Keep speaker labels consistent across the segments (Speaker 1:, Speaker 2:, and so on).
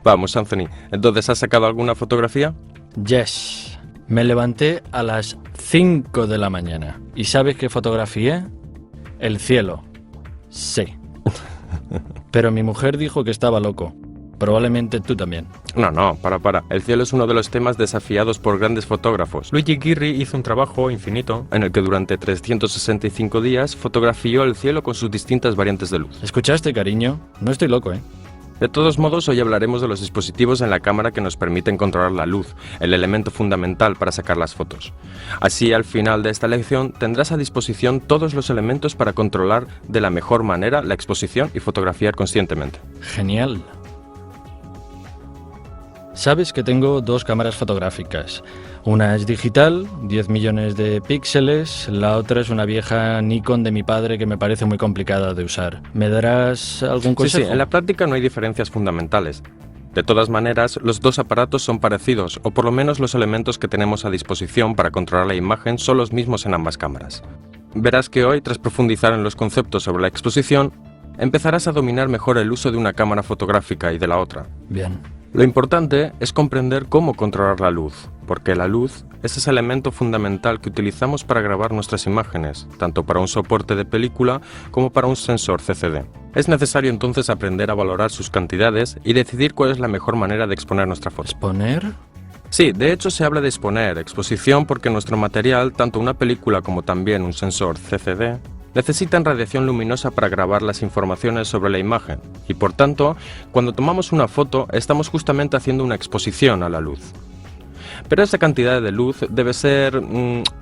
Speaker 1: Vamos, Anthony, entonces, ¿has sacado alguna fotografía?
Speaker 2: Yes. Me levanté a las 5 de la mañana. ¿Y sabes qué fotografié? El cielo. Sí. Pero mi mujer dijo que estaba loco. Probablemente tú también.
Speaker 1: No, para. El cielo es uno de los temas desafiados por grandes fotógrafos.
Speaker 3: Luigi Ghirri hizo un trabajo infinito
Speaker 1: en el que durante 365 días fotografió el cielo con sus distintas variantes de luz.
Speaker 2: ¿Escuchaste, cariño? No estoy loco, ¿eh?
Speaker 1: De todos modos, hoy hablaremos de los dispositivos en la cámara que nos permiten controlar la luz, el elemento fundamental para sacar las fotos. Así, al final de esta lección, tendrás a disposición todos los elementos para controlar de la mejor manera la exposición y fotografiar conscientemente.
Speaker 2: Genial. Sabes que tengo 2 cámaras fotográficas. Una es digital, 10 millones de píxeles, la otra es una vieja Nikon de mi padre que me parece muy complicada de usar. ¿Me darás algún consejo?
Speaker 1: Sí, en la práctica no hay diferencias fundamentales. De todas maneras, los 2 aparatos son parecidos, o por lo menos los elementos que tenemos a disposición para controlar la imagen son los mismos en ambas cámaras. Verás que hoy, tras profundizar en los conceptos sobre la exposición, empezarás a dominar mejor el uso de una cámara fotográfica y de la otra.
Speaker 2: Bien.
Speaker 1: Lo importante es comprender cómo controlar la luz, porque la luz es ese elemento fundamental que utilizamos para grabar nuestras imágenes, tanto para un soporte de película como para un sensor CCD. Es necesario entonces aprender a valorar sus cantidades y decidir cuál es la mejor manera de exponer nuestra foto.
Speaker 2: ¿Exponer?
Speaker 1: Sí, de hecho se habla de exponer, exposición, porque nuestro material, tanto una película como también un sensor CCD, necesitan radiación luminosa para grabar las informaciones sobre la imagen y, por tanto, cuando tomamos una foto estamos justamente haciendo una exposición a la luz. Pero esa cantidad de luz debe ser,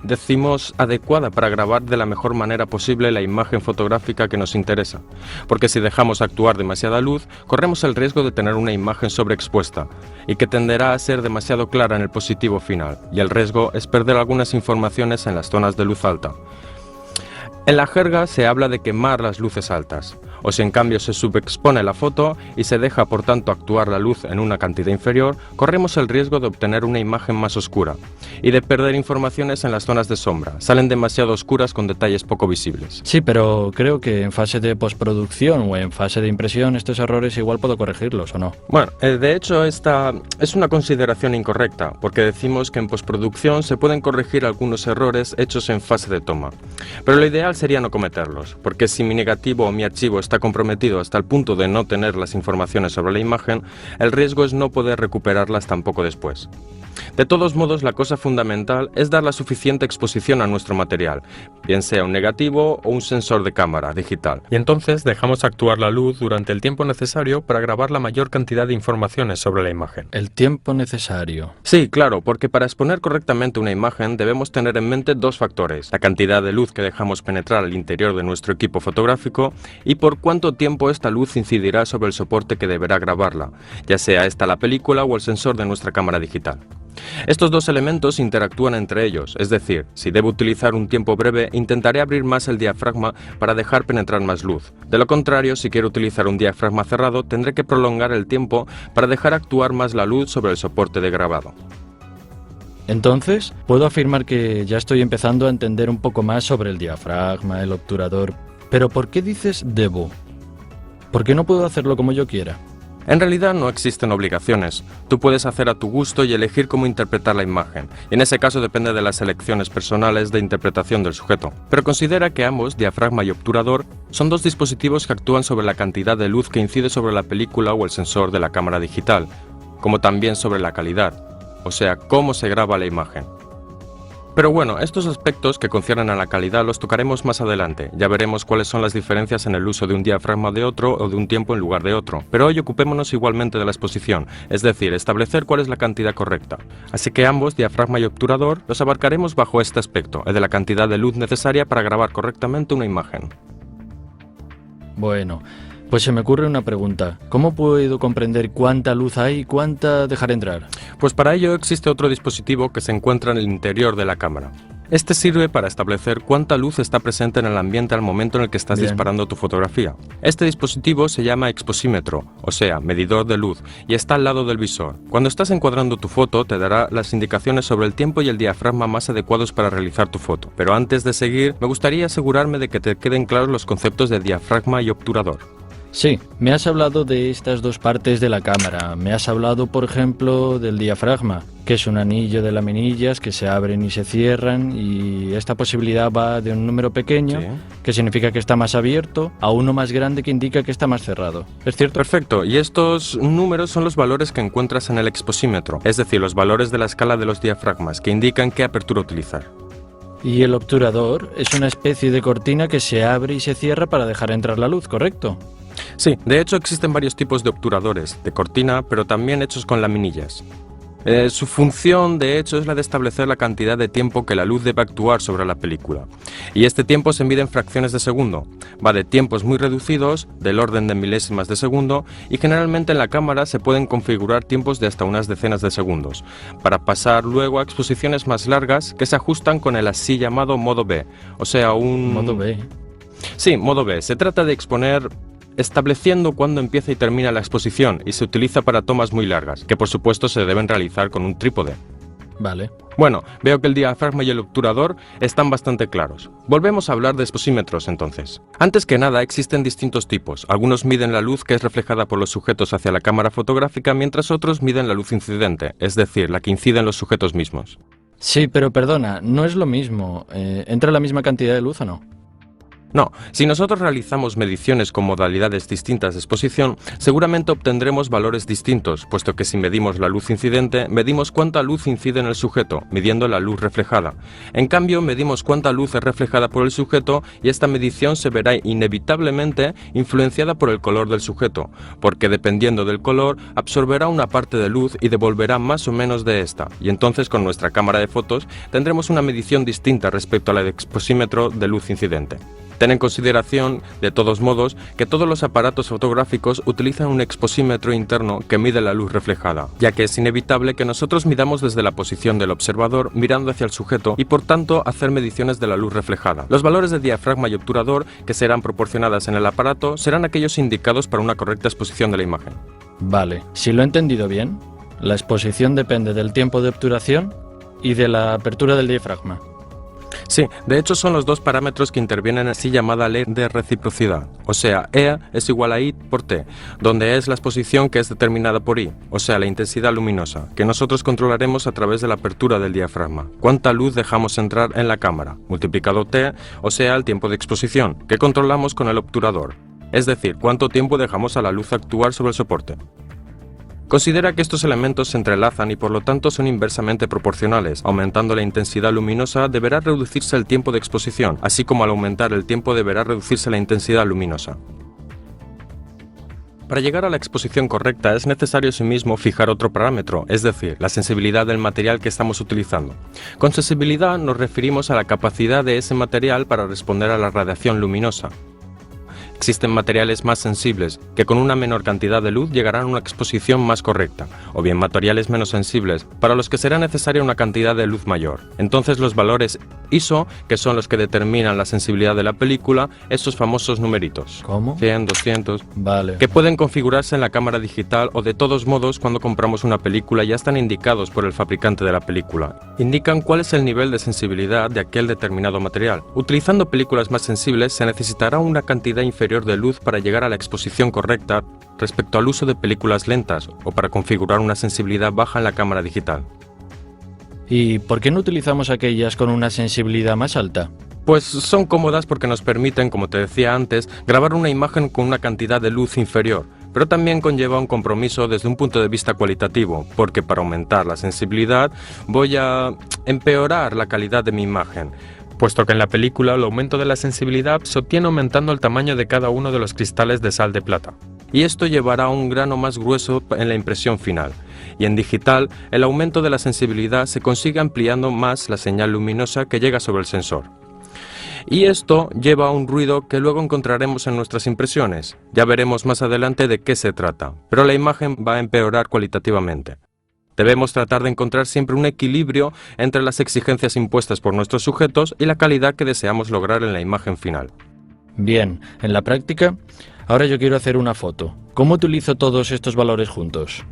Speaker 1: decimos, adecuada para grabar de la mejor manera posible la imagen fotográfica que nos interesa, porque si dejamos actuar demasiada luz, corremos el riesgo de tener una imagen sobreexpuesta y que tenderá a ser demasiado clara en el positivo final, y el riesgo es perder algunas informaciones en las zonas de luz alta. En la jerga se habla de quemar las luces altas, o si en cambio se subexpone la foto y se deja por tanto actuar la luz en una cantidad inferior, corremos el riesgo de obtener una imagen más oscura y de perder informaciones en las zonas de sombra, salen demasiado oscuras con detalles poco visibles.
Speaker 2: Sí, pero creo que en fase de postproducción o en fase de impresión estos errores igual puedo corregirlos, ¿o no?
Speaker 1: Bueno, de hecho esta es una consideración incorrecta, porque decimos que en postproducción se pueden corregir algunos errores hechos en fase de toma, pero lo ideal sería no cometerlos, porque si mi negativo o mi archivo está comprometido hasta el punto de no tener las informaciones sobre la imagen, el riesgo es no poder recuperarlas tampoco después. De todos modos, la cosa fundamental es dar la suficiente exposición a nuestro material, bien sea un negativo o un sensor de cámara digital.
Speaker 3: y entonces dejamos actuar la luz durante el tiempo necesario para grabar la mayor cantidad de informaciones sobre la imagen.
Speaker 2: El tiempo necesario.
Speaker 1: Sí, claro, porque para exponer correctamente una imagen debemos tener en mente 2 factores: la cantidad de luz que dejamos penetrar al interior de nuestro equipo fotográfico y por cuánto tiempo esta luz incidirá sobre el soporte que deberá grabarla, ya sea esta la película o el sensor de nuestra cámara digital. Estos 2 elementos interactúan entre ellos, es decir, si debo utilizar un tiempo breve, intentaré abrir más el diafragma para dejar penetrar más luz. De lo contrario, si quiero utilizar un diafragma cerrado, tendré que prolongar el tiempo para dejar actuar más la luz sobre el soporte de grabado.
Speaker 2: Entonces, puedo afirmar que ya estoy empezando a entender un poco más sobre el diafragma, el obturador. Pero ¿por qué dices debo? ¿Por qué no puedo hacerlo como yo quiera?
Speaker 1: En realidad no existen obligaciones. Tú puedes hacer a tu gusto y elegir cómo interpretar la imagen. Y en ese caso depende de las elecciones personales de interpretación del sujeto. Pero considera que ambos, diafragma y obturador, son 2 dispositivos que actúan sobre la cantidad de luz que incide sobre la película o el sensor de la cámara digital, como también sobre la calidad, o sea, cómo se graba la imagen. Pero bueno, estos aspectos que conciernen a la calidad los tocaremos más adelante. Ya veremos cuáles son las diferencias en el uso de un diafragma de otro o de un tiempo en lugar de otro. Pero hoy ocupémonos igualmente de la exposición, es decir, establecer cuál es la cantidad correcta. Así que ambos, diafragma y obturador, los abarcaremos bajo este aspecto, el de la cantidad de luz necesaria para grabar correctamente una imagen.
Speaker 2: Bueno, pues se me ocurre una pregunta. ¿Cómo puedo comprender cuánta luz hay y cuánta dejar entrar?
Speaker 1: Pues para ello existe otro dispositivo que se encuentra en el interior de la cámara. Este sirve para establecer cuánta luz está presente en el ambiente al momento en el que estás disparando tu fotografía. Este dispositivo se llama exposímetro, o sea, medidor de luz, y está al lado del visor. Cuando estás encuadrando tu foto, te dará las indicaciones sobre el tiempo y el diafragma más adecuados para realizar tu foto. Pero antes de seguir, me gustaría asegurarme de que te queden claros los conceptos de diafragma y obturador.
Speaker 2: Sí, me has hablado de estas dos partes de la cámara. Me has hablado, por ejemplo, del diafragma, que es un anillo de laminillas que se abren y se cierran, y esta posibilidad va de un número pequeño,
Speaker 1: Sí.
Speaker 2: que significa que está más abierto, a uno más grande que indica que está más cerrado. ¿Es cierto?
Speaker 1: Perfecto, y estos números son los valores que encuentras en el exposímetro, es decir, los valores de la escala de los diafragmas, que indican qué apertura utilizar.
Speaker 2: Y el obturador es una especie de cortina que se abre y se cierra para dejar entrar la luz, ¿correcto?
Speaker 1: Sí, de hecho existen varios tipos de obturadores, de cortina, pero también hechos con laminillas. Su función, de hecho, es la de establecer la cantidad de tiempo que la luz debe actuar sobre la película. Y este tiempo se mide en fracciones de segundo. Va de tiempos muy reducidos, del orden de milésimas de segundo, y generalmente en la cámara se pueden configurar tiempos de hasta unas decenas de segundos, para pasar luego a exposiciones más largas que se ajustan con el así llamado modo B, o sea, un...
Speaker 2: Modo B.
Speaker 1: Sí, modo B. Se trata de exponer estableciendo cuándo empieza y termina la exposición y se utiliza para tomas muy largas, que por supuesto se deben realizar con un trípode.
Speaker 2: Vale.
Speaker 1: Bueno, veo que el diafragma y el obturador están bastante claros. Volvemos a hablar de exposímetros entonces. Antes que nada, existen distintos tipos. Algunos miden la luz que es reflejada por los sujetos hacia la cámara fotográfica, mientras otros miden la luz incidente, es decir, la que incide en los sujetos mismos.
Speaker 2: Sí, pero perdona, no es lo mismo. ¿Entra la misma cantidad de luz o no?
Speaker 1: No, si nosotros realizamos mediciones con modalidades distintas de exposición, seguramente obtendremos valores distintos, puesto que si medimos la luz incidente, medimos cuánta luz incide en el sujeto, midiendo la luz reflejada. En cambio, medimos cuánta luz es reflejada por el sujeto y esta medición se verá inevitablemente influenciada por el color del sujeto, porque dependiendo del color, absorberá una parte de luz y devolverá más o menos de esta, y entonces con nuestra cámara de fotos tendremos una medición distinta respecto a la de exposímetro de luz incidente. Ten en consideración, de todos modos, que todos los aparatos fotográficos utilizan un exposímetro interno que mide la luz reflejada, ya que es inevitable que nosotros midamos desde la posición del observador mirando hacia el sujeto y por tanto hacer mediciones de la luz reflejada. Los valores de diafragma y obturador que serán proporcionadas en el aparato serán aquellos indicados para una correcta exposición de la imagen.
Speaker 2: Vale, si lo he entendido bien, la exposición depende del tiempo de obturación y de la apertura del diafragma.
Speaker 1: Sí, de hecho son los dos parámetros que intervienen en así llamada ley de reciprocidad, o sea, E es igual a I por T, donde E es la exposición que es determinada por I, o sea, la intensidad luminosa, que nosotros controlaremos a través de la apertura del diafragma. Cuánta luz dejamos entrar en la cámara, multiplicado T, o sea, el tiempo de exposición, que controlamos con el obturador, es decir, cuánto tiempo dejamos a la luz actuar sobre el soporte. Considera que estos elementos se entrelazan y por lo tanto son inversamente proporcionales. Aumentando la intensidad luminosa deberá reducirse el tiempo de exposición, así como al aumentar el tiempo deberá reducirse la intensidad luminosa. Para llegar a la exposición correcta es necesario asimismo fijar otro parámetro, es decir, la sensibilidad del material que estamos utilizando. Con sensibilidad nos referimos a la capacidad de ese material para responder a la radiación luminosa. Existen materiales más sensibles, que con una menor cantidad de luz llegarán a una exposición más correcta, o bien materiales menos sensibles, para los que será necesaria una cantidad de luz mayor. Entonces los valores ISO, que son los que determinan la sensibilidad de la película, estos famosos numeritos.
Speaker 2: ¿Cómo?
Speaker 1: 100, 200...
Speaker 2: Vale.
Speaker 1: que pueden configurarse en la cámara digital o de todos modos cuando compramos una película ya están indicados por el fabricante de la película. Indican cuál es el nivel de sensibilidad de aquel determinado material. Utilizando películas más sensibles se necesitará una cantidad inferior de luz para llegar a la exposición correcta respecto al uso de películas lentas o para configurar una sensibilidad baja en la cámara digital.
Speaker 2: ¿Y por qué no utilizamos aquellas con una sensibilidad más alta?
Speaker 1: Pues son cómodas porque nos permiten, como te decía antes, grabar una imagen con una cantidad de luz inferior, pero también conlleva un compromiso desde un punto de vista cualitativo, porque para aumentar la sensibilidad voy a empeorar la calidad de mi imagen, puesto que en la película el aumento de la sensibilidad se obtiene aumentando el tamaño de cada uno de los cristales de sal de plata. Y esto llevará a un grano más grueso en la impresión final. Y en digital, el aumento de la sensibilidad se consigue ampliando más la señal luminosa que llega sobre el sensor. Y esto lleva a un ruido que luego encontraremos en nuestras impresiones. Ya veremos más adelante de qué se trata, pero la imagen va a empeorar cualitativamente. Debemos tratar de encontrar siempre un equilibrio entre las exigencias impuestas por nuestros sujetos y la calidad que deseamos lograr en la imagen final.
Speaker 2: Bien, en la práctica, ahora yo quiero hacer una foto. ¿Cómo utilizo todos estos valores juntos?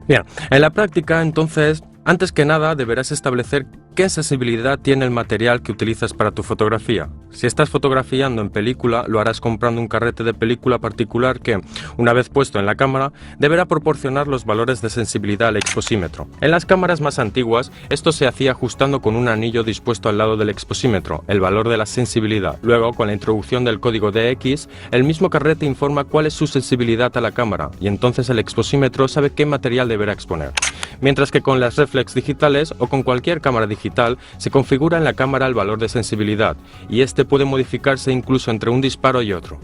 Speaker 1: Bien, en la práctica entonces, antes que nada deberás establecer ¿qué sensibilidad tiene el material que utilizas para tu fotografía? Si estás fotografiando en película, lo harás comprando un carrete de película particular que, una vez puesto en la cámara, deberá proporcionar los valores de sensibilidad al exposímetro. En las cámaras más antiguas, esto se hacía ajustando con un anillo dispuesto al lado del exposímetro, el valor de la sensibilidad. Luego, con la introducción del código DX, el mismo carrete informa cuál es su sensibilidad a la cámara, y entonces el exposímetro sabe qué material deberá exponer. Mientras que con las reflex digitales o con cualquier cámara digital se configura en la cámara el valor de sensibilidad, y este puede modificarse incluso entre un disparo y otro.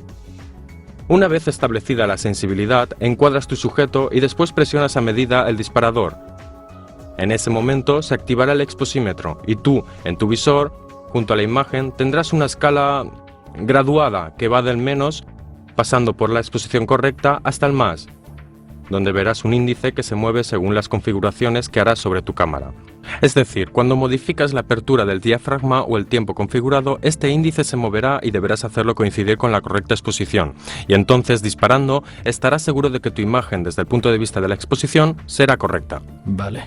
Speaker 1: Una vez establecida la sensibilidad, encuadras tu sujeto y después presionas a medida el disparador. En ese momento se activará el exposímetro y tú, en tu visor, junto a la imagen, tendrás una escala graduada que va del menos, pasando por la exposición correcta, hasta el más, donde verás un índice que se mueve según las configuraciones que harás sobre tu cámara. Es decir, cuando modificas la apertura del diafragma o el tiempo configurado, este índice se moverá y deberás hacerlo coincidir con la correcta exposición. Y entonces, disparando, estarás seguro de que tu imagen, desde el punto de vista de la exposición, será correcta.
Speaker 2: Vale.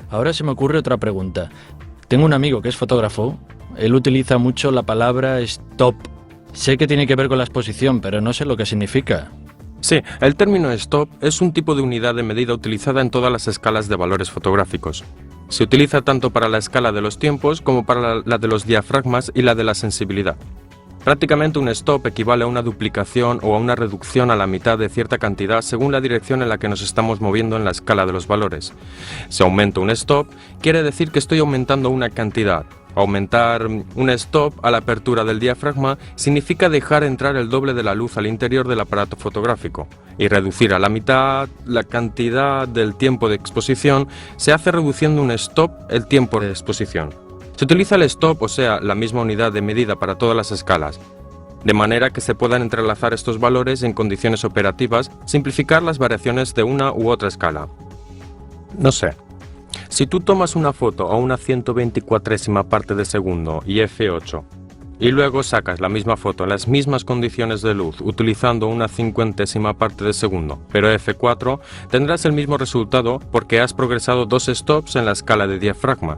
Speaker 2: Ahora se me ocurre otra pregunta. Tengo un amigo que es fotógrafo. Él utiliza mucho la palabra stop. Sé que tiene que ver con la exposición, pero no sé lo que significa.
Speaker 1: Sí, el término stop es un tipo de unidad de medida utilizada en todas las escalas de valores fotográficos. Se utiliza tanto para la escala de los tiempos como para la de los diafragmas y la de la sensibilidad. Prácticamente un stop equivale a una duplicación o a una reducción a la mitad de cierta cantidad según la dirección en la que nos estamos moviendo en la escala de los valores. Si aumento un stop, quiere decir que estoy aumentando una cantidad. Aumentar un stop a la apertura del diafragma significa dejar entrar el doble de la luz al interior del aparato fotográfico, y reducir a la mitad la cantidad del tiempo de exposición se hace reduciendo un stop el tiempo de exposición. Se utiliza el stop, o sea, la misma unidad de medida para todas las escalas, de manera que se puedan entrelazar estos valores en condiciones operativas, simplificar las variaciones de una u otra escala. No sé. Si tú tomas una foto a una 124ª parte de segundo y f8 y luego sacas la misma foto en las mismas condiciones de luz utilizando una 50ª parte de segundo, pero f4, tendrás el mismo resultado porque has progresado 2 stops en la escala de diafragma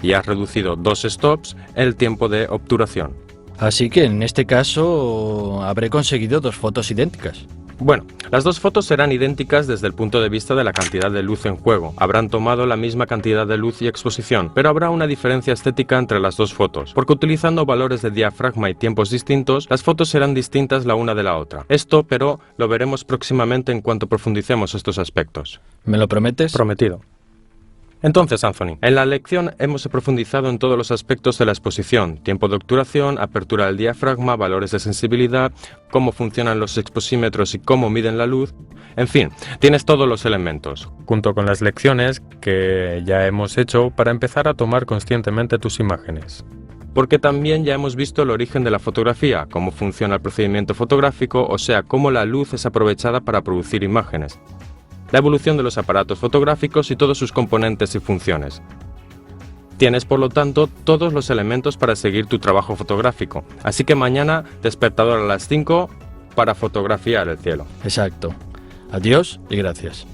Speaker 1: y has reducido 2 stops el tiempo de obturación.
Speaker 2: Así que en este caso habré conseguido 2 fotos idénticas.
Speaker 1: Bueno, las 2 fotos serán idénticas desde el punto de vista de la cantidad de luz en juego. Habrán tomado la misma cantidad de luz y exposición, pero habrá una diferencia estética entre las 2 fotos, porque utilizando valores de diafragma y tiempos distintos, las fotos serán distintas la una de la otra. Esto, pero, lo veremos próximamente en cuanto profundicemos estos aspectos.
Speaker 2: ¿Me lo prometes?
Speaker 1: Prometido. Entonces, Anthony, en la lección hemos profundizado en todos los aspectos de la exposición: tiempo de obturación, apertura del diafragma, valores de sensibilidad, cómo funcionan los exposímetros y cómo miden la luz. En fin, tienes todos los elementos,
Speaker 3: junto con las lecciones que ya hemos hecho para empezar a tomar conscientemente tus imágenes.
Speaker 1: Porque también ya hemos visto el origen de la fotografía, cómo funciona el procedimiento fotográfico, o sea, cómo la luz es aprovechada para producir imágenes, la evolución de los aparatos fotográficos y todos sus componentes y funciones. Tienes, por lo tanto, todos los elementos para seguir tu trabajo fotográfico. Así que mañana, despertador a las 5 para fotografiar el cielo.
Speaker 2: Exacto. Adiós y gracias.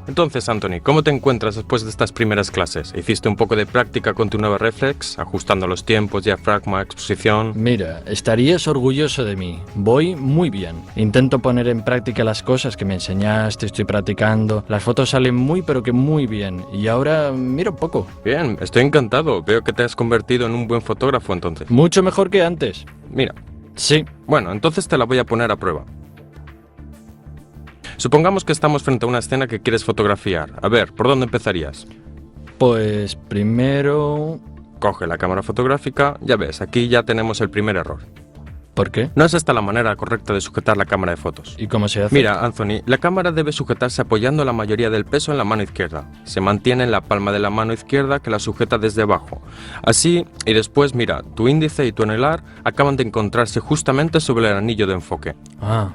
Speaker 1: Entonces, Anthony, ¿cómo te encuentras después de estas primeras clases? ¿Hiciste un poco de práctica con tu nueva reflex, ajustando los tiempos, diafragma, exposición?
Speaker 2: Mira, estarías orgulloso de mí. Voy muy bien. Intento poner en práctica las cosas que me enseñaste, estoy practicando. Las fotos salen muy pero que muy bien. Y ahora miro poco.
Speaker 1: Bien, estoy encantado. Veo que te has convertido en un buen fotógrafo entonces.
Speaker 2: Mucho mejor que antes.
Speaker 1: Mira.
Speaker 2: Sí.
Speaker 1: Bueno, entonces te la voy a poner a prueba. Supongamos que estamos frente a una escena que quieres fotografiar. A ver, ¿por dónde empezarías?
Speaker 2: Pues primero...
Speaker 1: Coge la cámara fotográfica. Ya ves, aquí ya tenemos el primer error.
Speaker 2: ¿Por qué?
Speaker 1: No es esta la manera correcta de sujetar la cámara de fotos.
Speaker 2: ¿Y cómo se hace?
Speaker 1: Mira, Anthony, la cámara debe sujetarse apoyando la mayoría del peso en la mano izquierda. Se mantiene en la palma de la mano izquierda que la sujeta desde abajo. Así, y después, mira, tu índice y tu anular acaban de encontrarse justamente sobre el anillo de enfoque.
Speaker 2: Ah.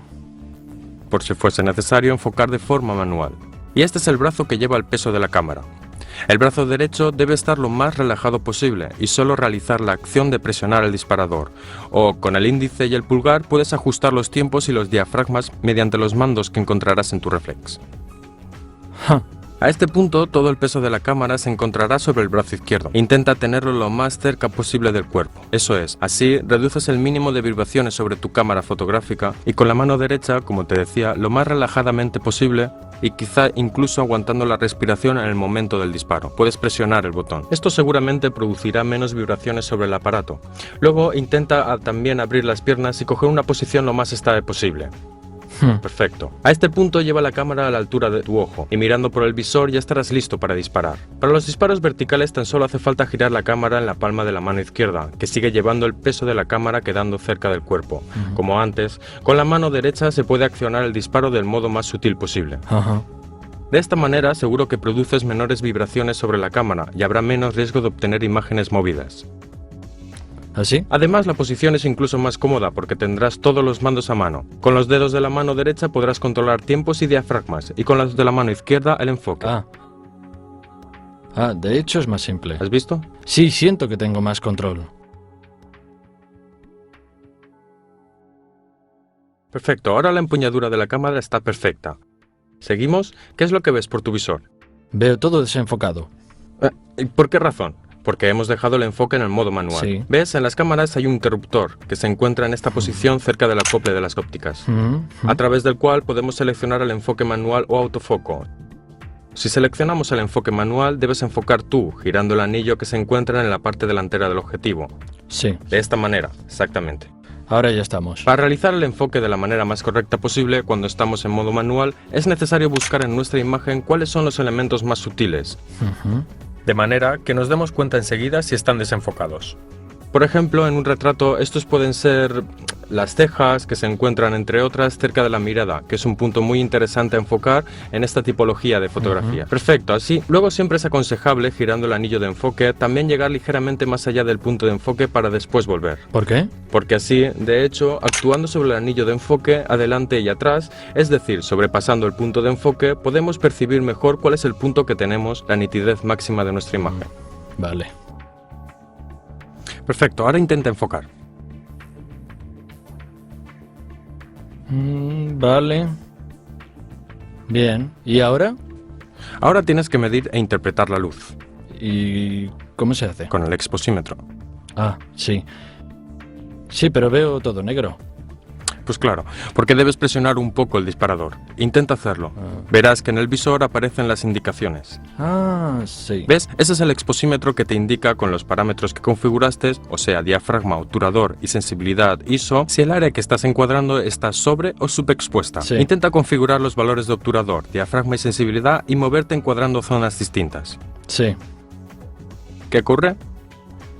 Speaker 1: Por si fuese necesario enfocar de forma manual. Y este es el brazo que lleva el peso de la cámara. El brazo derecho debe estar lo más relajado posible y solo realizar la acción de presionar el disparador. O con el índice y el pulgar puedes ajustar los tiempos y los diafragmas mediante los mandos que encontrarás en tu reflex.
Speaker 2: Ja.
Speaker 1: A este punto, todo el peso de la cámara se encontrará sobre el brazo izquierdo. Intenta tenerlo lo más cerca posible del cuerpo. Eso es, así reduces el mínimo de vibraciones sobre tu cámara fotográfica y con la mano derecha, como te decía, lo más relajadamente posible y quizá incluso aguantando la respiración en el momento del disparo. Puedes presionar el botón. Esto seguramente producirá menos vibraciones sobre el aparato. Luego intenta también abrir las piernas y coger una posición lo más estable posible. Perfecto. A este punto lleva la cámara a la altura de tu ojo y mirando por el visor ya estarás listo para disparar. Para los disparos verticales tan solo hace falta girar la cámara en la palma de la mano izquierda, que sigue llevando el peso de la cámara quedando cerca del cuerpo. Como antes, con la mano derecha se puede accionar el disparo del modo más sutil posible. De esta manera seguro que produces menores vibraciones sobre la cámara y habrá menos riesgo de obtener imágenes movidas.
Speaker 2: ¿Así?
Speaker 1: Además, la posición es incluso más cómoda porque tendrás todos los mandos a mano. Con los dedos de la mano derecha podrás controlar tiempos y diafragmas, y con los de la mano izquierda el enfoque.
Speaker 2: De hecho es más simple.
Speaker 1: ¿Has visto?
Speaker 2: Sí, siento que tengo más control.
Speaker 1: Perfecto, ahora la empuñadura de la cámara está perfecta. ¿Seguimos? ¿Qué es lo que ves por tu visor?
Speaker 2: Veo todo desenfocado.
Speaker 1: ¿Y por qué razón? Porque hemos dejado el enfoque en el modo manual.
Speaker 2: Sí.
Speaker 1: ¿Ves? En las cámaras hay un interruptor que se encuentra en esta posición cerca del acople de las ópticas, a través del cual podemos seleccionar el enfoque manual o autofoco. Si seleccionamos el enfoque manual, debes enfocar tú, girando el anillo que se encuentra en la parte delantera del objetivo.
Speaker 2: Sí.
Speaker 1: De esta manera, exactamente.
Speaker 2: Ahora ya estamos.
Speaker 1: Para realizar el enfoque de la manera más correcta posible cuando estamos en modo manual, es necesario buscar en nuestra imagen cuáles son los elementos más sutiles.
Speaker 3: De manera que nos demos cuenta enseguida si están desenfocados.
Speaker 1: Por ejemplo, en un retrato estos pueden ser las cejas, que se encuentran entre otras cerca de la mirada, que es un punto muy interesante a enfocar en esta tipología de fotografía. Perfecto, así. Luego siempre es aconsejable, girando el anillo de enfoque, también llegar ligeramente más allá del punto de enfoque para después volver.
Speaker 2: ¿Por qué?
Speaker 1: Porque así, de hecho, actuando sobre el anillo de enfoque, adelante y atrás, es decir, sobrepasando el punto de enfoque, podemos percibir mejor cuál es el punto que tenemos, la nitidez máxima de nuestra imagen.
Speaker 2: Vale.
Speaker 1: Perfecto, ahora intenta enfocar.
Speaker 2: Vale. Bien. ¿Y ahora?
Speaker 1: Ahora tienes que medir e interpretar la luz.
Speaker 2: ¿Y cómo se hace?
Speaker 1: Con el exposímetro.
Speaker 2: Sí. Sí, pero veo todo negro.
Speaker 1: Pues claro, porque debes presionar un poco el disparador. Intenta hacerlo. Verás que en el visor aparecen las indicaciones.
Speaker 2: Sí.
Speaker 1: ¿Ves? Ese es el exposímetro que te indica con los parámetros que configuraste, o sea, diafragma, obturador y sensibilidad ISO, si el área que estás encuadrando está sobre o subexpuesta.
Speaker 2: Sí.
Speaker 1: Intenta configurar los valores de obturador, diafragma y sensibilidad y moverte encuadrando zonas distintas.
Speaker 2: Sí.
Speaker 1: ¿Qué ocurre?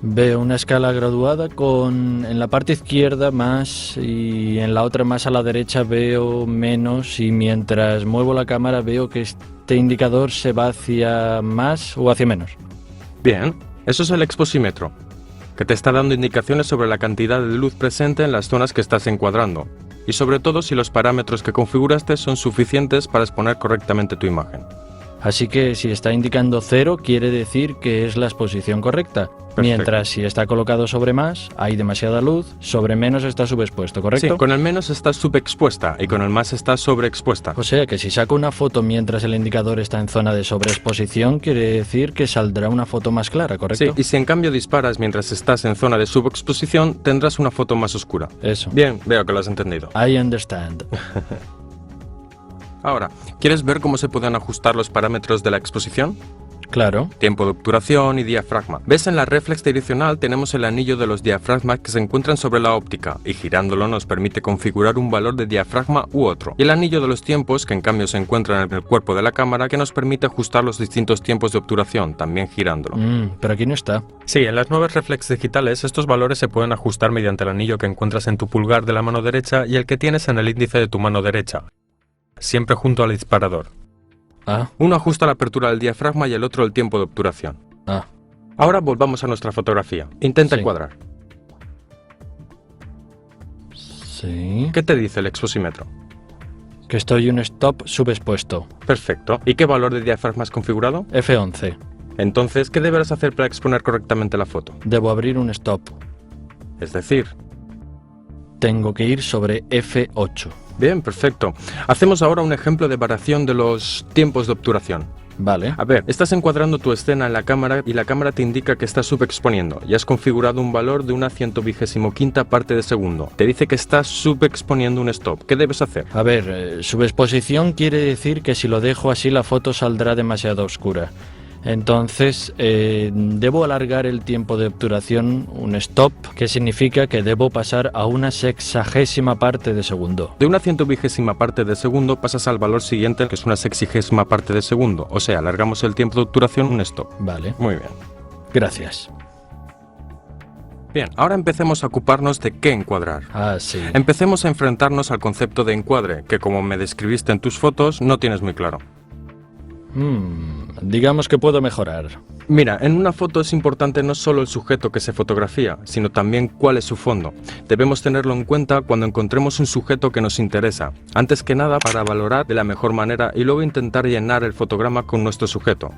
Speaker 2: Veo una escala graduada con en la parte izquierda más y en la otra más a la derecha veo menos, y mientras muevo la cámara veo que este indicador se va hacia más o hacia menos.
Speaker 1: Bien, eso es el exposímetro, que te está dando indicaciones sobre la cantidad de luz presente en las zonas que estás encuadrando, y sobre todo si los parámetros que configuraste son suficientes para exponer correctamente tu imagen.
Speaker 2: Así que si está indicando 0 quiere decir que es la exposición correcta.
Speaker 1: Perfecto.
Speaker 2: Mientras si está colocado sobre más, hay demasiada luz, sobre menos está subexpuesto, ¿correcto?
Speaker 1: Sí, con el menos está subexpuesta y con el más está sobreexpuesta.
Speaker 2: O sea que si saco una foto mientras el indicador está en zona de sobreexposición, quiere decir que saldrá una foto más clara, ¿correcto?
Speaker 1: Sí, y si en cambio disparas mientras estás en zona de subexposición, tendrás una foto más oscura.
Speaker 2: Eso.
Speaker 1: Bien, veo que lo has entendido.
Speaker 2: I understand.
Speaker 1: Ahora, ¿quieres ver cómo se pueden ajustar los parámetros de la exposición?
Speaker 2: Claro.
Speaker 1: Tiempo de obturación y diafragma. ¿Ves? En la reflex direccional tenemos el anillo de los diafragmas que se encuentran sobre la óptica, y girándolo nos permite configurar un valor de diafragma u otro. Y el anillo de los tiempos, que en cambio se encuentra en el cuerpo de la cámara, que nos permite ajustar los distintos tiempos de obturación, también girándolo.
Speaker 2: Pero aquí no está.
Speaker 3: Sí, en las nuevas reflex digitales estos valores se pueden ajustar mediante el anillo que encuentras en tu pulgar de la mano derecha y el que tienes en el índice de tu mano derecha, siempre junto al disparador.
Speaker 1: Uno ajusta la apertura del diafragma y el otro el tiempo de obturación. Ahora volvamos a nuestra fotografía. Intenta encuadrar.
Speaker 2: Sí.
Speaker 1: ¿Qué te dice el exposímetro?
Speaker 2: Que estoy un stop subexpuesto.
Speaker 1: Perfecto. ¿Y qué valor de diafragma has configurado?
Speaker 2: F11.
Speaker 1: Entonces, ¿qué deberás hacer para exponer correctamente la foto?
Speaker 2: Debo abrir un stop.
Speaker 1: Es decir,
Speaker 2: tengo que ir sobre f8.
Speaker 1: Bien, perfecto. Hacemos ahora un ejemplo de variación de los tiempos de obturación.
Speaker 2: Vale.
Speaker 1: A ver, estás encuadrando tu escena en la cámara y la cámara te indica que estás subexponiendo y has configurado un valor de una 125ª parte de segundo. Te dice que estás subexponiendo un stop. ¿Qué debes hacer?
Speaker 2: A ver, subexposición quiere decir que si lo dejo así la foto saldrá demasiado oscura. Entonces, debo alargar el tiempo de obturación, un stop, que significa que debo pasar a una 60ª parte de segundo.
Speaker 1: De una 120ª parte de segundo pasas al valor siguiente, que es una 60ª parte de segundo. O sea, alargamos el tiempo de obturación un stop.
Speaker 2: Vale.
Speaker 1: Muy bien.
Speaker 2: Gracias.
Speaker 1: Bien, ahora empecemos a ocuparnos de qué encuadrar.
Speaker 2: Ah, sí.
Speaker 1: Empecemos a enfrentarnos al concepto de encuadre, que como me describiste en tus fotos, no tienes muy claro.
Speaker 2: Digamos que puedo mejorar.
Speaker 1: Mira, en una foto es importante no solo el sujeto que se fotografía, sino también cuál es su fondo. Debemos tenerlo en cuenta cuando encontremos un sujeto que nos interesa, antes que nada para valorar de la mejor manera y luego intentar llenar el fotograma con nuestro sujeto.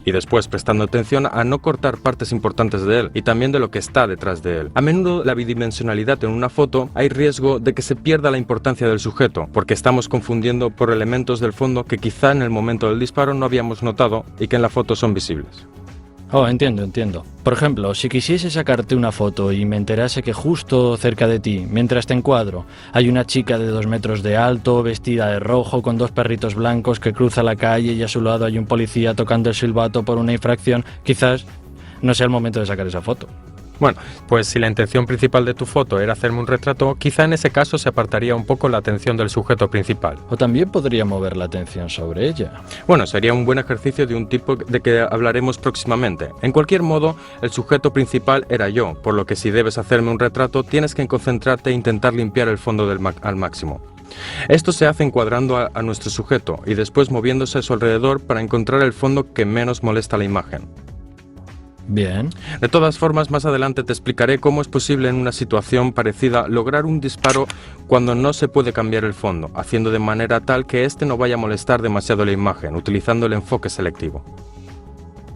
Speaker 1: Y después prestando atención a no cortar partes importantes de él y también de lo que está detrás de él. A menudo la bidimensionalidad en una foto hay riesgo de que se pierda la importancia del sujeto, porque estamos confundiendo por elementos del fondo que quizá en el momento del disparo no habíamos notado y que en la foto son visibles.
Speaker 2: Oh, entiendo. Por ejemplo, si quisiese sacarte una foto y me enterase que justo cerca de ti, mientras te encuadro, hay una chica de 2 metros de alto, vestida de rojo, con 2 perritos blancos que cruza la calle y a su lado hay un policía tocando el silbato por una infracción, quizás no sea el momento de sacar esa foto.
Speaker 3: Bueno, pues si la intención principal de tu foto era hacerme un retrato, quizá en ese caso se apartaría un poco la atención del sujeto principal.
Speaker 2: O también podría mover la atención sobre ella.
Speaker 1: Bueno, sería un buen ejercicio de un tipo de que hablaremos próximamente. En cualquier modo, el sujeto principal era yo, por lo que si debes hacerme un retrato, tienes que concentrarte e intentar limpiar el fondo al máximo. Esto se hace encuadrando a nuestro sujeto y después moviéndose a su alrededor para encontrar el fondo que menos molesta la imagen.
Speaker 2: Bien.
Speaker 1: De todas formas, más adelante te explicaré cómo es posible en una situación parecida lograr un disparo cuando no se puede cambiar el fondo, haciendo de manera tal que éste no vaya a molestar demasiado la imagen, utilizando el enfoque selectivo.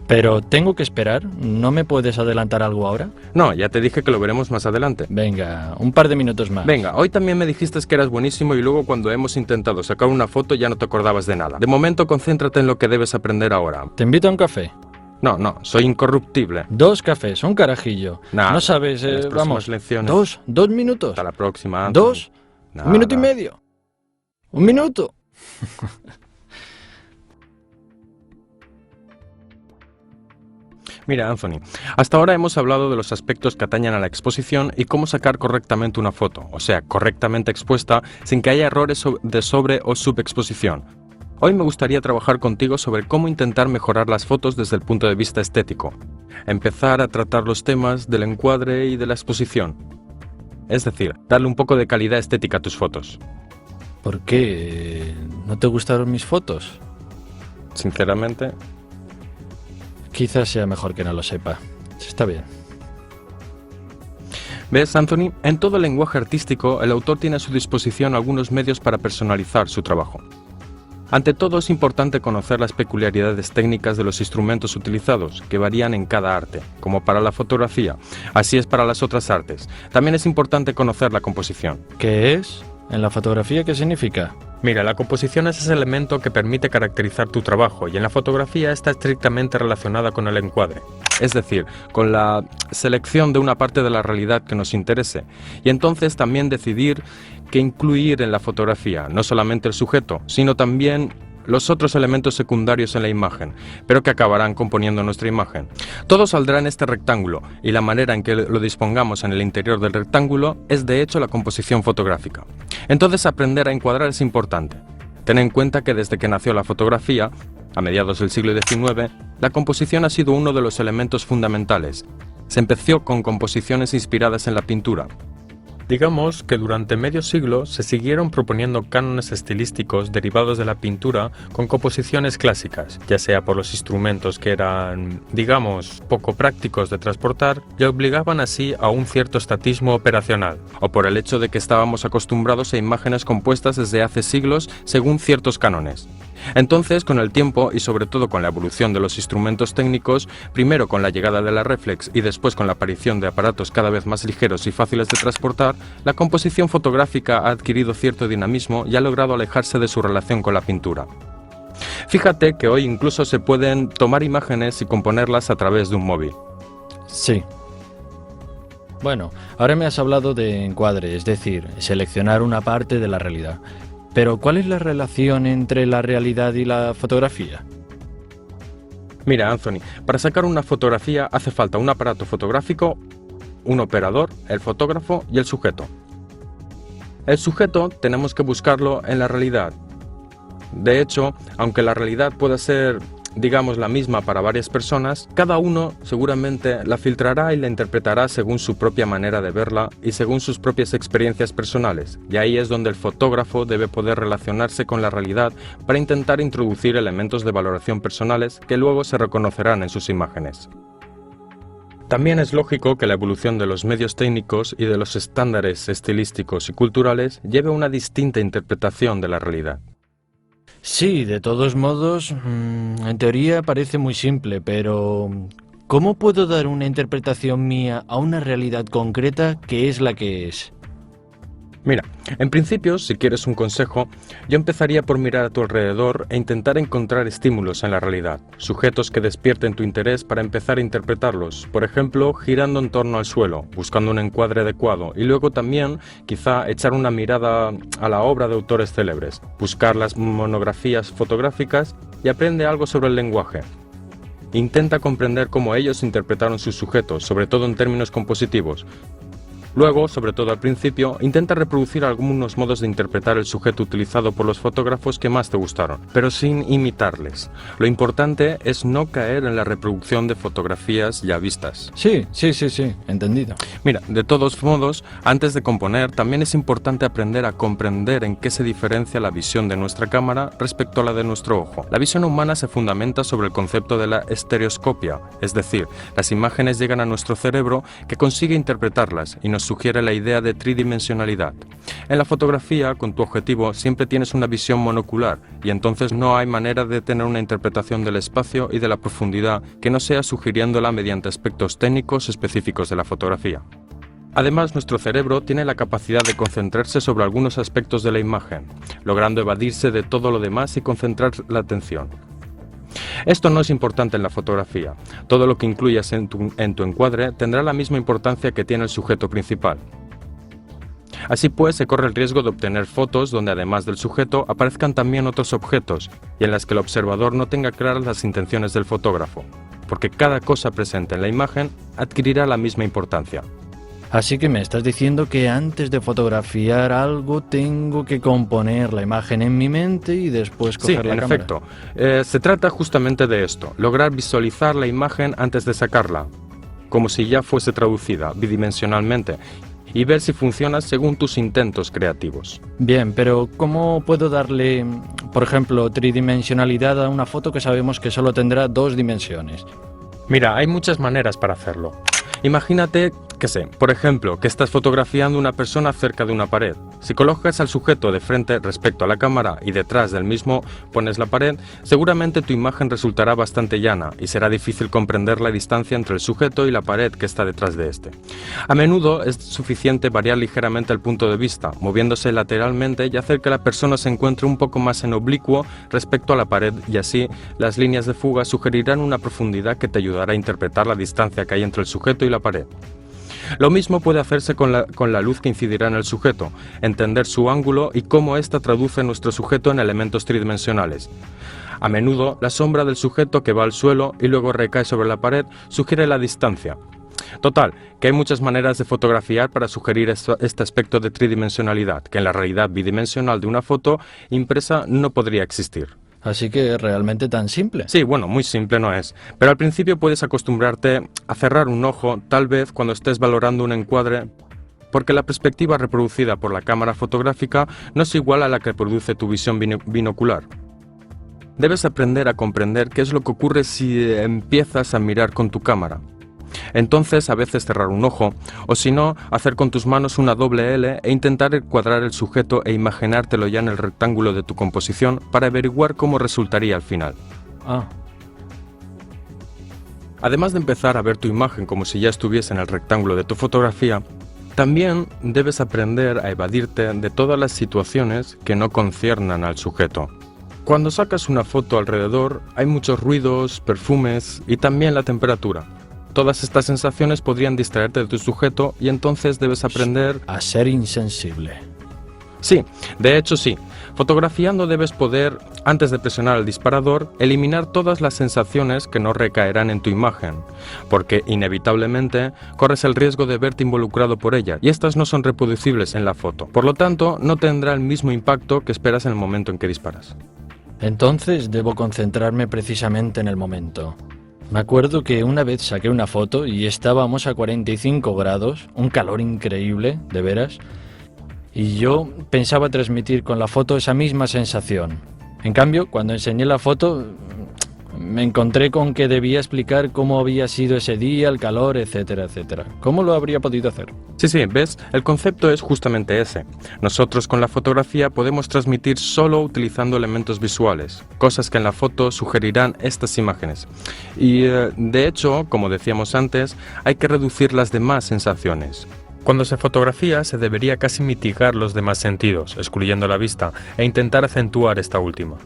Speaker 2: Pero tengo que esperar, ¿no me puedes adelantar algo ahora?
Speaker 1: No, ya te dije que lo veremos más adelante.
Speaker 2: Venga, un par de minutos más.
Speaker 1: Venga, hoy también me dijiste que eras buenísimo y luego cuando hemos intentado sacar una foto ya no te acordabas de nada. De momento concéntrate en lo que debes aprender ahora.
Speaker 2: Te invito a un café.
Speaker 1: No, soy incorruptible.
Speaker 2: 2 cafés, un carajillo.
Speaker 1: Nah,
Speaker 2: no sabes,
Speaker 1: en las
Speaker 2: vamos,
Speaker 1: lecciones.
Speaker 2: 2 minutos.
Speaker 1: Hasta la próxima.
Speaker 2: 2,
Speaker 1: Nada.
Speaker 2: 1 minuto y medio. 1 minuto.
Speaker 1: Mira, Anthony, hasta ahora hemos hablado de los aspectos que atañen a la exposición y cómo sacar correctamente una foto, o sea, correctamente expuesta, sin que haya errores de sobre o subexposición. Hoy me gustaría trabajar contigo sobre cómo intentar mejorar las fotos desde el punto de vista estético. Empezar a tratar los temas del encuadre y de la exposición. Es decir, darle un poco de calidad estética a tus fotos.
Speaker 2: ¿Por qué? ¿No te gustaron mis fotos?
Speaker 1: Sinceramente,
Speaker 2: Quizás sea mejor que no lo sepa. Está bien.
Speaker 1: ¿ves, Anthony? En todo lenguaje artístico, el autor tiene a su disposición algunos medios para personalizar su trabajo. Ante todo, es importante conocer las peculiaridades técnicas de los instrumentos utilizados, que varían en cada arte, como para la fotografía, así es para las otras artes. También es importante conocer la composición.
Speaker 2: ¿Qué es? ¿En la fotografía qué significa?
Speaker 3: Mira, la composición es ese elemento que permite caracterizar tu trabajo y en la fotografía está estrictamente relacionada con el encuadre.
Speaker 1: Es decir, con la selección de una parte de la realidad que nos interese, y entonces también decidir qué incluir en la fotografía, no solamente el sujeto, sino también los otros elementos secundarios en la imagen, pero que acabarán componiendo nuestra imagen. Todo saldrá en este rectángulo, y la manera en que lo dispongamos en el interior del rectángulo es de hecho la composición fotográfica. Entonces aprender a encuadrar es importante. Ten en cuenta que desde que nació la fotografía, a mediados del siglo XIX, la composición ha sido uno de los elementos fundamentales. Se empezó con composiciones inspiradas en la pintura.
Speaker 3: Digamos que durante medio siglo se siguieron proponiendo cánones estilísticos derivados de la pintura con composiciones clásicas, ya sea por los instrumentos que eran, digamos, poco prácticos de transportar y obligaban así a un cierto estatismo operacional,
Speaker 1: O por el hecho de que estábamos acostumbrados a imágenes compuestas desde hace siglos según ciertos cánones. Entonces, con el tiempo y sobre todo con la evolución de los instrumentos técnicos, primero con la llegada de la réflex y después con la aparición de aparatos cada vez más ligeros y fáciles de transportar, la composición fotográfica ha adquirido cierto dinamismo y ha logrado alejarse de su relación con la pintura. Fíjate que hoy incluso se pueden tomar imágenes y componerlas a través de un móvil.
Speaker 2: Sí. Bueno, ahora me has hablado de encuadre, es decir, seleccionar una parte de la realidad. Pero, ¿cuál es la relación entre la realidad y la fotografía?
Speaker 1: Mira, Anthony, para sacar una fotografía hace falta un aparato fotográfico, un operador, el fotógrafo y el sujeto. El sujeto tenemos que buscarlo en la realidad. De hecho, aunque la realidad pueda ser, digamos, la misma para varias personas, cada uno seguramente la filtrará y la interpretará según su propia manera de verla y según sus propias experiencias personales, y ahí es donde el fotógrafo debe poder relacionarse con la realidad para intentar introducir elementos de valoración personales que luego se reconocerán en sus imágenes. También es lógico que la evolución de los medios técnicos y de los estándares estilísticos y culturales lleve a una distinta interpretación de la realidad.
Speaker 2: Sí, de todos modos, en teoría parece muy simple, pero ¿cómo puedo dar una interpretación mía a una realidad concreta que es la que es?
Speaker 1: Mira, en principio, si quieres un consejo, yo empezaría por mirar a tu alrededor e intentar encontrar estímulos en la realidad, sujetos que despierten tu interés para empezar a interpretarlos, por ejemplo, girando en torno al suelo, buscando un encuadre adecuado y luego también, quizá, echar una mirada a la obra de autores célebres, buscar las monografías fotográficas y aprende algo sobre el lenguaje. Intenta comprender cómo ellos interpretaron sus sujetos, sobre todo en términos compositivos. Luego, sobre todo al principio, intenta reproducir algunos modos de interpretar el sujeto utilizado por los fotógrafos que más te gustaron, pero sin imitarles. Lo importante es no caer en la reproducción de fotografías ya vistas.
Speaker 2: Sí, entendido.
Speaker 1: Mira, de todos modos, antes de componer, también es importante aprender a comprender en qué se diferencia la visión de nuestra cámara respecto a la de nuestro ojo. La visión humana se fundamenta sobre el concepto de la estereoscopia, es decir, las imágenes llegan a nuestro cerebro que consigue interpretarlas y nos sugiere la idea de tridimensionalidad. En la fotografía, con tu objetivo, siempre tienes una visión monocular y entonces no hay manera de tener una interpretación del espacio y de la profundidad que no sea sugiriéndola mediante aspectos técnicos específicos de la fotografía. Además, nuestro cerebro tiene la capacidad de concentrarse sobre algunos aspectos de la imagen, logrando evadirse de todo lo demás y concentrar la atención. Esto no es importante en la fotografía. Todo lo que incluyas en tu encuadre tendrá la misma importancia que tiene el sujeto principal. Así pues, se corre el riesgo de obtener fotos donde además del sujeto aparezcan también otros objetos y en las que el observador no tenga claras las intenciones del fotógrafo, porque cada cosa presente en la imagen adquirirá la misma importancia.
Speaker 2: Así que me estás diciendo que antes de fotografiar algo tengo que componer la imagen en mi mente y después coger la cámara.
Speaker 1: Sí, en efecto. Se trata justamente de esto, lograr visualizar la imagen antes de sacarla, como si ya fuese traducida bidimensionalmente, y ver si funciona según tus intentos creativos.
Speaker 2: Bien, pero ¿cómo puedo darle, por ejemplo, tridimensionalidad a una foto que sabemos que solo tendrá 2 dimensiones?
Speaker 3: Mira, hay muchas maneras para hacerlo.
Speaker 1: Imagínate, por ejemplo, que estás fotografiando una persona cerca de una pared. Si colocas al sujeto de frente respecto a la cámara y detrás del mismo pones la pared, seguramente tu imagen resultará bastante llana y será difícil comprender la distancia entre el sujeto y la pared que está detrás de este. A menudo es suficiente variar ligeramente el punto de vista, moviéndose lateralmente y hacer que la persona se encuentre un poco más en oblicuo respecto a la pared y así las líneas de fuga sugerirán una profundidad que te ayudará a interpretar la distancia que hay entre el sujeto y la pared. Lo mismo puede hacerse con la luz que incidirá en el sujeto, entender su ángulo y cómo ésta traduce nuestro sujeto en elementos tridimensionales. A menudo, la sombra del sujeto que va al suelo y luego recae sobre la pared sugiere la distancia. Total, que hay muchas maneras de fotografiar para sugerir este aspecto de tridimensionalidad, que en la realidad bidimensional de una foto impresa no podría existir.
Speaker 2: Así que es realmente tan simple.
Speaker 1: Sí, bueno, muy simple no es. Pero al principio puedes acostumbrarte a cerrar un ojo, tal vez cuando estés valorando un encuadre, porque la perspectiva reproducida por la cámara fotográfica no es igual a la que produce tu visión binocular. Debes aprender a comprender qué es lo que ocurre si empiezas a mirar con tu cámara. Entonces a veces cerrar un ojo, o si no, hacer con tus manos una doble L e intentar encuadrar el sujeto e imaginártelo ya en el rectángulo de tu composición para averiguar cómo resultaría al final. Además de empezar a ver tu imagen como si ya estuviese en el rectángulo de tu fotografía, también debes aprender a evadirte de todas las situaciones que no conciernan al sujeto. Cuando sacas una foto alrededor, hay muchos ruidos, perfumes y también la temperatura. Todas estas sensaciones podrían distraerte de tu sujeto y entonces debes aprender
Speaker 2: a ser insensible.
Speaker 1: Sí, de hecho sí. Fotografiando debes poder, antes de presionar el disparador, eliminar todas las sensaciones que no recaerán en tu imagen, porque inevitablemente corres el riesgo de verte involucrado por ella y estas no son reproducibles en la foto. Por lo tanto, no tendrá el mismo impacto que esperas en el momento en que disparas.
Speaker 2: Entonces debo concentrarme precisamente en el momento. Me acuerdo que una vez saqué una foto y estábamos a 45 grados, un calor increíble, de veras, y yo pensaba transmitir con la foto esa misma sensación. En cambio, cuando enseñé la foto, me encontré con que debía explicar cómo había sido ese día, el calor, etcétera, etcétera. ¿Cómo lo habría podido hacer?
Speaker 1: Sí, ¿ves? El concepto es justamente ese. Nosotros con la fotografía podemos transmitir solo utilizando elementos visuales, cosas que en la foto sugerirán estas imágenes. Y, de hecho, como decíamos antes, hay que reducir las demás sensaciones.
Speaker 3: Cuando se fotografía se debería casi mitigar los demás sentidos, excluyendo la vista, e intentar acentuar esta última.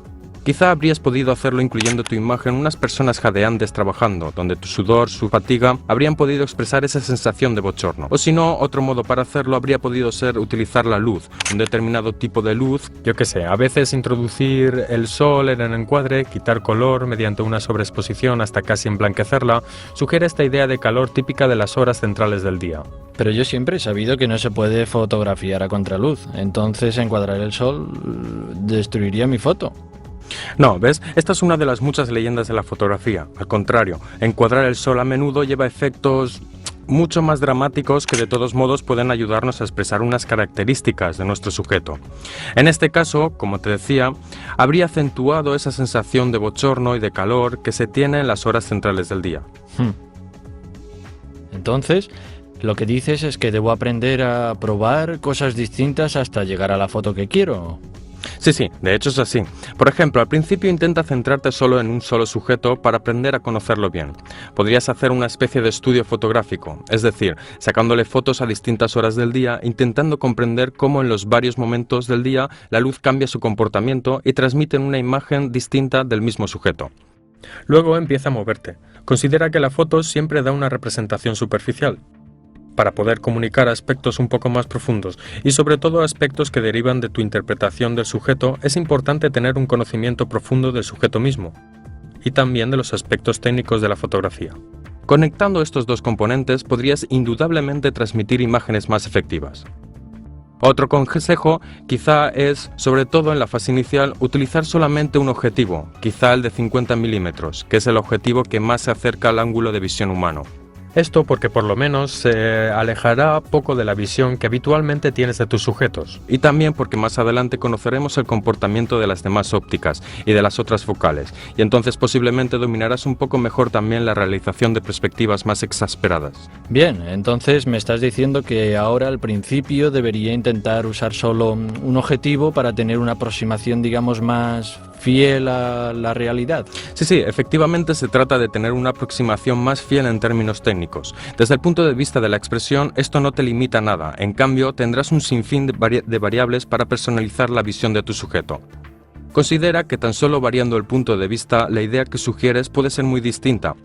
Speaker 1: Quizá habrías podido hacerlo incluyendo tu imagen unas personas jadeantes trabajando, donde tu sudor, su fatiga, habrían podido expresar esa sensación de bochorno. O si no, otro modo para hacerlo habría podido ser utilizar la luz, un determinado tipo de luz.
Speaker 3: Yo qué sé, a veces introducir el sol en el encuadre, quitar color mediante una sobreexposición hasta casi emblanquecerla, sugiere esta idea de calor típica de las horas centrales del día.
Speaker 2: Pero yo siempre he sabido que no se puede fotografiar a contraluz, entonces encuadrar el sol destruiría mi foto.
Speaker 1: No, ¿ves? Esta es una de las muchas leyendas de la fotografía. Al contrario, encuadrar el sol a menudo lleva efectos mucho más dramáticos que de todos modos pueden ayudarnos a expresar unas características de nuestro sujeto. En este caso, como te decía, habría acentuado esa sensación de bochorno y de calor que se tiene en las horas centrales del día.
Speaker 2: Entonces, lo que dices es que debo aprender a probar cosas distintas hasta llegar a la foto que quiero.
Speaker 1: Sí, de hecho es así. Por ejemplo, al principio intenta centrarte solo en un solo sujeto para aprender a conocerlo bien. Podrías hacer una especie de estudio fotográfico, es decir, sacándole fotos a distintas horas del día, intentando comprender cómo en los varios momentos del día la luz cambia su comportamiento y transmite una imagen distinta del mismo sujeto.
Speaker 3: Luego empieza a moverte. Considera que la foto siempre da una representación superficial, para poder comunicar aspectos un poco más profundos y sobre todo aspectos que derivan de tu interpretación del sujeto, es importante tener un conocimiento profundo del sujeto mismo y también de los aspectos técnicos de la fotografía.
Speaker 1: Conectando estos dos componentes podrías indudablemente transmitir imágenes más efectivas. Otro consejo quizá es, sobre todo en la fase inicial, utilizar solamente un objetivo, quizá el de 50 milímetros, que es el objetivo que más se acerca al ángulo de visión humano.
Speaker 3: Esto porque por lo menos se alejará poco de la visión que habitualmente tienes de tus sujetos.
Speaker 1: Y también porque más adelante conoceremos el comportamiento de las demás ópticas y de las otras focales, y entonces posiblemente dominarás un poco mejor también la realización de perspectivas más exasperadas.
Speaker 2: Bien, entonces me estás diciendo que ahora al principio debería intentar usar solo un objetivo para tener una aproximación, digamos, más fiel a la realidad.
Speaker 1: Sí, efectivamente se trata de tener una aproximación más fiel en términos técnicos. Desde el punto de vista de la expresión, esto no te limita a nada, en cambio tendrás un sinfín de variables para personalizar la visión de tu sujeto. Considera que tan solo variando el punto de vista, la idea que sugieres puede ser muy distinta.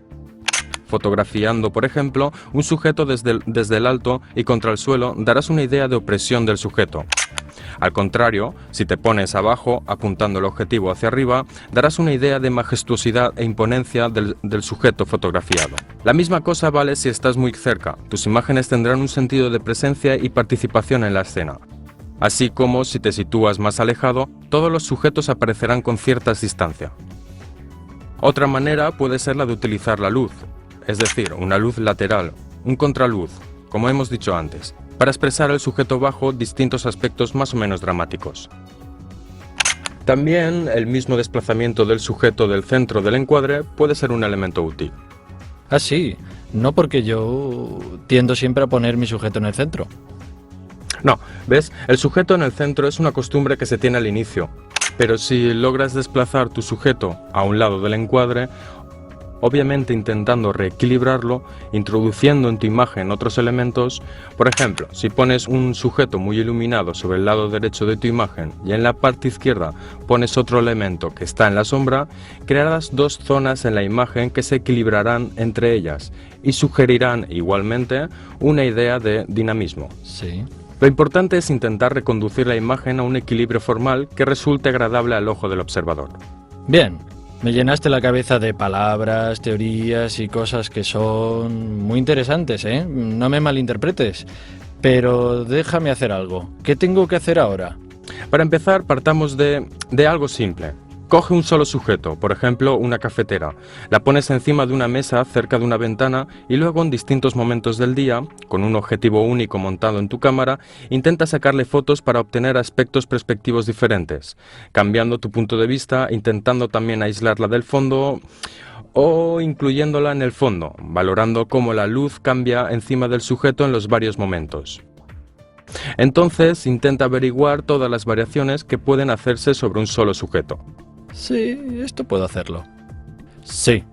Speaker 1: Fotografiando, por ejemplo, un sujeto desde el alto y contra el suelo, darás una idea de opresión del sujeto. Al contrario, si te pones abajo, apuntando el objetivo hacia arriba, darás una idea de majestuosidad e imponencia del sujeto fotografiado. La misma cosa vale si estás muy cerca. Tus imágenes tendrán un sentido de presencia y participación en la escena. Así como, si te sitúas más alejado, todos los sujetos aparecerán con cierta distancia. Otra manera puede ser la de utilizar la luz, es decir, una luz lateral, un contraluz, como hemos dicho antes, para expresar al sujeto bajo distintos aspectos más o menos dramáticos. También el mismo desplazamiento del sujeto del centro del encuadre puede ser un elemento útil.
Speaker 2: Ah, sí. No, porque yo tiendo siempre a poner mi sujeto en el centro.
Speaker 1: No, ¿ves? El sujeto en el centro es una costumbre que se tiene al inicio, pero si logras desplazar tu sujeto a un lado del encuadre, obviamente intentando reequilibrarlo, introduciendo en tu imagen otros elementos. Por ejemplo, si pones un sujeto muy iluminado sobre el lado derecho de tu imagen y en la parte izquierda pones otro elemento que está en la sombra, crearás dos zonas en la imagen que se equilibrarán entre ellas y sugerirán igualmente una idea de dinamismo.
Speaker 2: Sí.
Speaker 1: Lo importante es intentar reconducir la imagen a un equilibrio formal que resulte agradable al ojo del observador.
Speaker 2: Bien, me llenaste la cabeza de palabras, teorías y cosas que son muy interesantes, ¿eh? No me malinterpretes, pero déjame hacer algo. ¿Qué tengo que hacer ahora?
Speaker 1: Para empezar, partamos de algo simple. Coge un solo sujeto, por ejemplo, una cafetera, la pones encima de una mesa cerca de una ventana y luego en distintos momentos del día, con un objetivo único montado en tu cámara, intenta sacarle fotos para obtener aspectos perspectivos diferentes, cambiando tu punto de vista, intentando también aislarla del fondo o incluyéndola en el fondo, valorando cómo la luz cambia encima del sujeto en los varios momentos. Entonces, intenta averiguar todas las variaciones que pueden hacerse sobre un solo sujeto.
Speaker 2: Sí, esto puedo hacerlo. Sí,